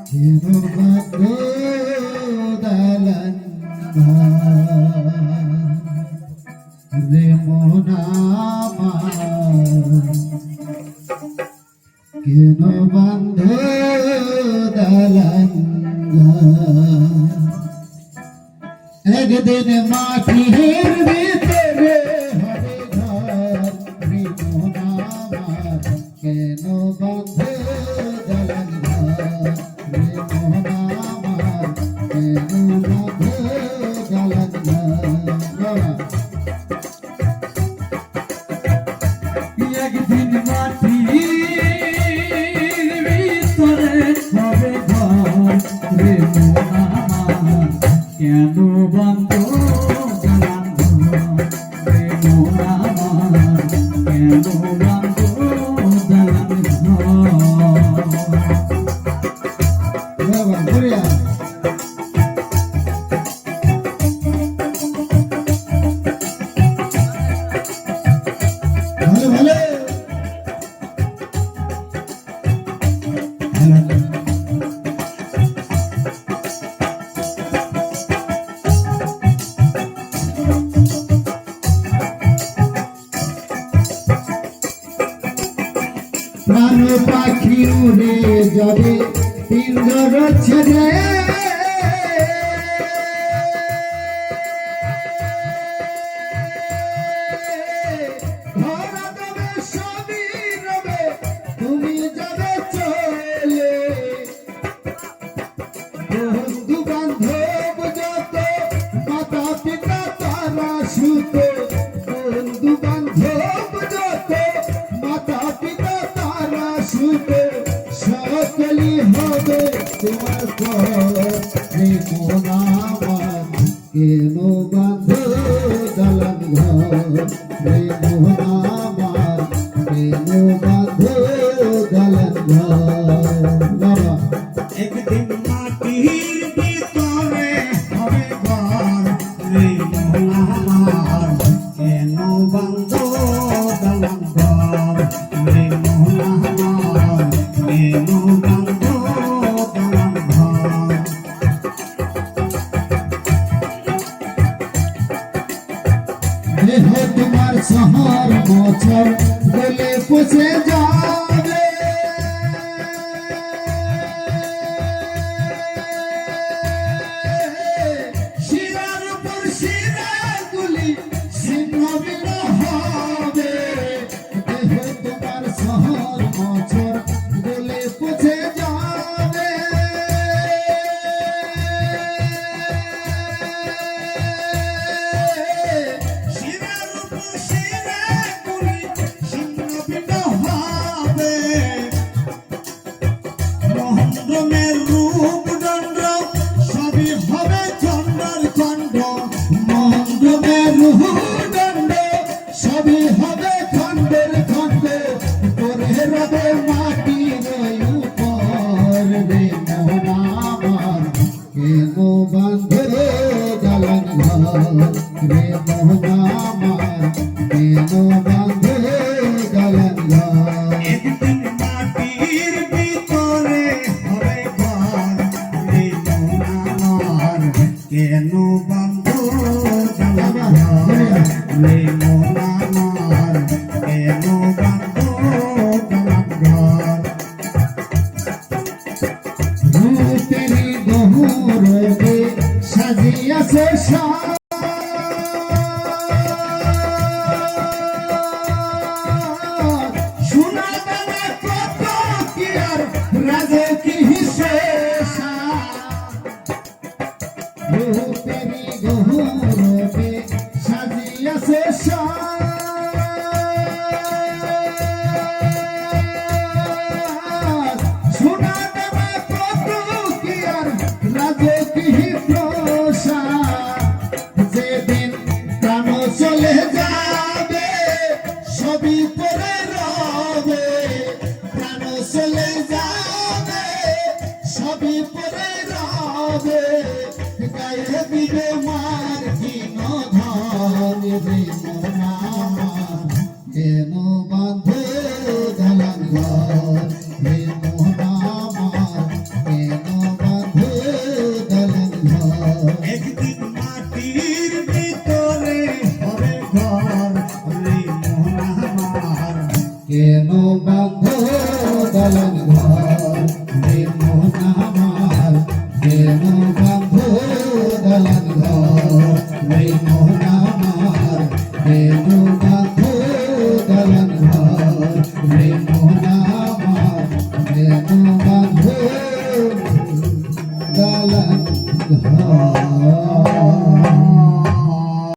Hirubako dalan Remonama Kino bandho dalan Ek din maathir bhitere habe ghar Remonama Kino bandho dalan একদিন মাটির ভিতরে হবে ঘর রে মন আমার কেন বন্ধ দালান ঘর রে মন আমার কেন বন্ধ দালান ঘর প্রাণ পাখি উড়ে যাবে পিঞ্জর ছেড়ে ধরা দেবে সবই রবে তুমি যাবে চলে বন্ধু বান্ধব যত মাতা পিতা তারা সুতো বন্ধু বান্ধব যত মাতা পিতা সুতো সকলি হবে তোমার রে মন আমার কেন বাঁধ দালান ঘর রে মন আমার কেন বাঁধ দালান ঘর বাবা একদিন মাটির ভিতরে হবে ঘর রে মন আমার কেন বাঁধ দালান ঘর রে মন তোমার শহর বছর বলে পচে যাবে শিরার উপর শিরাগুলি ছিন্ন বিন্ন হবে তোমার শহর বছর বলে পচে যাবে মহেন্দ্রমের রূপ দণ্ড সবই হবে খণ্ডর খণ্ড মহেন্দ্রমের রূপ দণ্ড সবই হবে খণ্ডের খণ্ড করে রবে মাটির উপর রে মন আমার কেন বাঁধে দালান ঘর রে মন আমার কেন বাঁধে দালান ঘর একদিন মাটির ভিতরে হবে ঘর রে মন আমার কেন বাঁধ দালান ঘর রে মন আমার কেন বাঁধ দালান ঘর রূপেরি বহুরূপে সাজিয়াছে সোনা দানা কত কি আর রাজে কি হিসেব রূপেরি বহুরূপে সাজিয়াছে সোনা দানা কত কি আর রাজে কি যেদিন প্রাণ চলে যাবে সবই পরে রবে প্রাণ চলে যাবে সবই পরে রবে গায়ে দিবে মার কিন ধন রে মন আমার কেন বাঁধে দালান ঘর রে মন আমার কেন কেন বাঁধ দলন ঘর রে মন আমার কেন বাঁধ দলন ঘর রে মন আমার কেন বাঁধ